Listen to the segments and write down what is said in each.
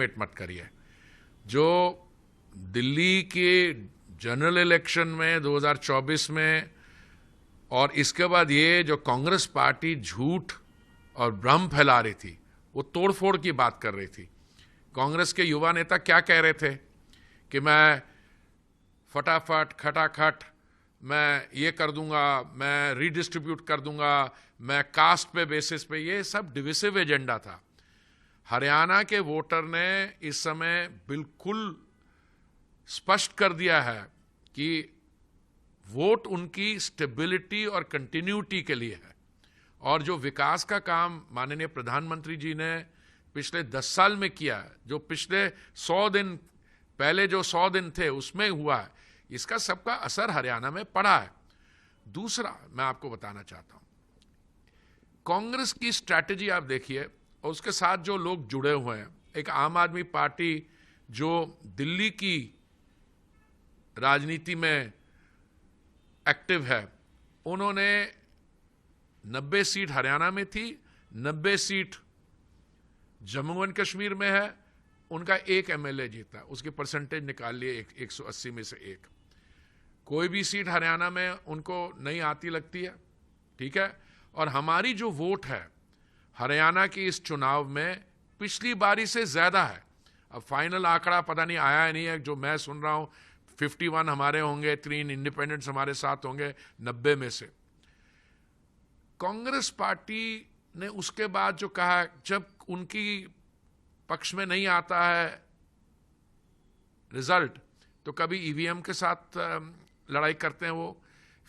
Estimate मत करिए। जो दिल्ली के जनरल इलेक्शन में 2024 में और इसके बाद ये जो कांग्रेस पार्टी झूठ और भ्रम फैला रही थी, वो तोड़फोड़ की बात कर रही थी। कांग्रेस के युवा नेता क्या कह रहे थे कि मैं फटाफट खटाखट मैं ये कर दूंगा, मैं रीडिस्ट्रीब्यूट कर दूंगा, मैं कास्ट पे बेसिस पे, ये सब डिविसिव एजेंडा था। हरियाणा के वोटर ने इस समय बिल्कुल स्पष्ट कर दिया है कि वोट उनकी स्टेबिलिटी और कंटिन्यूटी के लिए है। और जो विकास का काम माननीय प्रधानमंत्री जी ने पिछले 10 साल में किया है, जो पिछले 100 दिन पहले जो 100 दिन थे उसमें हुआ है, इसका सबका असर हरियाणा में पड़ा है। दूसरा मैं आपको बताना चाहता हूं, कांग्रेस की स्ट्रैटेजी आप देखिए और उसके साथ जो लोग जुड़े हुए हैं, एक आम आदमी पार्टी जो दिल्ली की राजनीति में एक्टिव है, उन्होंने 90 सीट हरियाणा में थी, 90 सीट जम्मू एंड कश्मीर में है, उनका एक एमएलए जीता, उसकी परसेंटेज निकाल लिए 180 में से एक। कोई भी सीट हरियाणा में उनको नहीं आती लगती है, ठीक है। और हमारी जो वोट है हरियाणा की इस चुनाव में पिछली बारी से ज्यादा है। अब फाइनल आंकड़ा पता नहीं आया है नहीं है, जो मैं सुन रहा हूं 51 हमारे होंगे, 3 इंडिपेंडेंट्स हमारे साथ होंगे 90 में से। कांग्रेस पार्टी ने उसके बाद जो कहा, जब उनकी पक्ष में नहीं आता है रिजल्ट तो कभी ईवीएम के साथ लड़ाई करते हैं वो,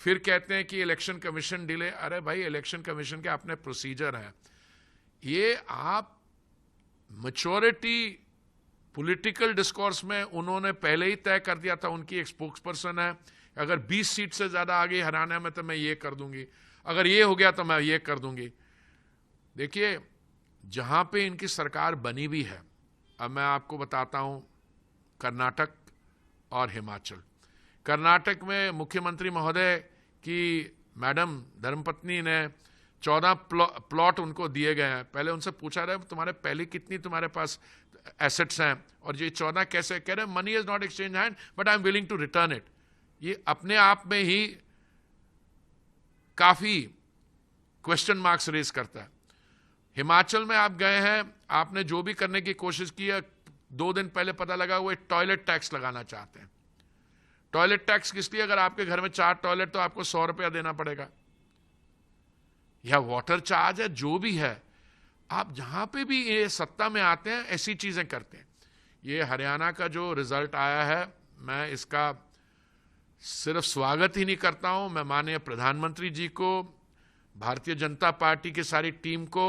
फिर कहते हैं कि इलेक्शन कमीशन डिले। अरे भाई, इलेक्शन कमीशन के अपने प्रोसीजर हैं। ये आप मैच्योरिटी पॉलिटिकल डिस्कोर्स में उन्होंने पहले ही तय कर दिया था, उनकी एक स्पोक्स पर्सन है, अगर 20 सीट से ज्यादा आ गई हरियाणा में तो मैं ये कर दूंगी, अगर ये हो गया तो मैं ये कर दूंगी। देखिए, जहां पे इनकी सरकार बनी भी है, अब मैं आपको बताता हूं, कर्नाटक और हिमाचल। कर्नाटक में मुख्यमंत्री महोदय की मैडम धर्मपत्नी ने 14 प्लॉट उनको दिए गए हैं। पहले उनसे पूछा रहे तुम्हारे पहले कितनी तुम्हारे पास एसेट्स हैं, और ये 14 कैसे? कह रहे money is not exchange hand but I am willing to return it. ये अपने आप में ही काफी क्वेश्चन मार्क्स रेज करता है। हिमाचल में आप गए हैं, आपने जो भी करने की कोशिश की है, 2 दिन पहले पता लगा वो एक टॉयलेट टैक्स लगाना चाहते हैं। टॉयलेट टैक्स किस लिए? अगर आपके घर में 4 टॉयलेट तो आपको 100 रुपया देना पड़ेगा, या वाटर चार्ज है, जो भी है। आप जहां पे भी ये सत्ता में आते हैं ऐसी चीजें करते हैं। ये हरियाणा का जो रिजल्ट आया है, मैं इसका सिर्फ स्वागत ही नहीं करता हूं, मैं माननीय प्रधानमंत्री जी को, भारतीय जनता पार्टी की सारी टीम को,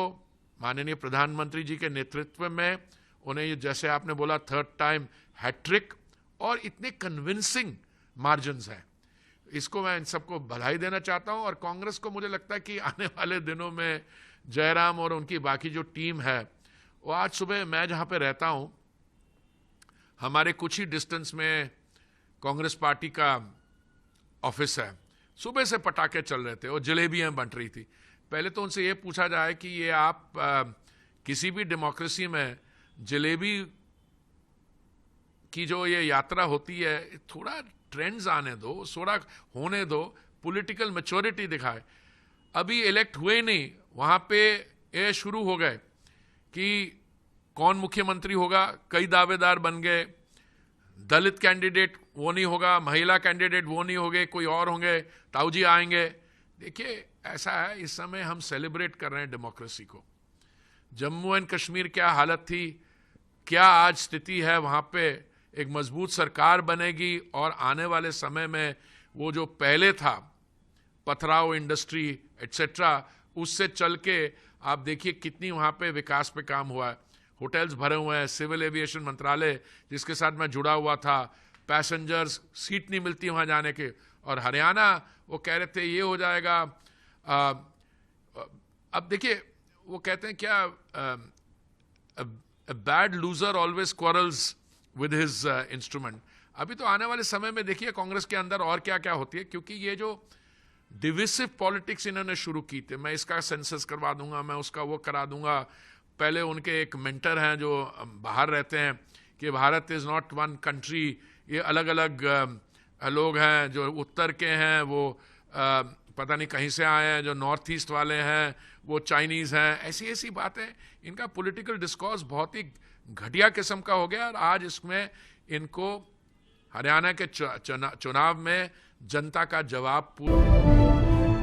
माननीय प्रधानमंत्री जी के नेतृत्व में उन्हें ये, जैसे आपने बोला, 3rd टाइम हैट्रिक और इतने कन्विंसिंग मार्जिन्स हैं, इसको मैं इन सबको बधाई देना चाहता हूं। और कांग्रेस को मुझे लगता है कि आने वाले दिनों में जयराम और उनकी बाकी जो टीम है, वो आज सुबह मैं जहां पे रहता हूं, हमारे कुछ ही डिस्टेंस में कांग्रेस पार्टी का ऑफिस है, सुबह से पटाखे चल रहे थे और जलेबियां बंट रही थी। पहले तो उनसे ये पूछा जाए कि ये आप किसी भी डेमोक्रेसी में जलेबी की जो ये यात्रा होती है, थोड़ा ट्रेंड्स आने दो, थोड़ा होने दो, पॉलिटिकल मैच्योरिटी दिखाए। अभी इलेक्ट हुए नहीं, वहां पे ये शुरू हो गए कि कौन मुख्यमंत्री होगा, कई दावेदार बन गए। दलित कैंडिडेट वो नहीं होगा, महिला कैंडिडेट वो नहीं होंगे, कोई और होंगे, ताऊ जी आएंगे। देखिए, ऐसा है, इस समय हम सेलिब्रेट कर रहे हैं डेमोक्रेसी को। जम्मू एंड कश्मीर क्या हालत थी, क्या आज स्थिति है, वहां पे एक मजबूत सरकार बनेगी और आने वाले समय में वो जो पहले था पथराव इंडस्ट्री एटसेट्रा, उससे चल के आप देखिए कितनी वहां पे विकास पे काम हुआ है। होटल्स भरे हुए हैं, सिविल एविएशन मंत्रालय जिसके साथ मैं जुड़ा हुआ था, पैसेंजर्स सीट नहीं मिलती वहां जाने के। और हरियाणा वो कह रहे थे ये हो जाएगा। अब देखिए, वो कहते हैं क्या, bad loser always quarrels with his instrument. अभी तो आने वाले समय में देखिए कांग्रेस के अंदर और क्या क्या होती है, क्योंकि ये जो डिविसिव पॉलिटिक्स इन्होंने शुरू की थी, मैं इसका सेंसस करवा दूंगा, मैं उसका वो करा दूंगा, पहले उनके एक मेंटर हैं जो बाहर रहते हैं कि Bharat is not one country, ये अलग अलग लोग हैं, जो उत्तर के हैं वो पता नहीं कहीं से आए हैं, जो नॉर्थ ईस्ट वाले हैं वो चाइनीज़ हैं, ऐसी ऐसी बातें। इनका पॉलिटिकल डिस्कोर्स बहुत ही घटिया किस्म का हो गया। और आज इसमें इनको हरियाणा के चुनाव में जनता का जवाब पूरा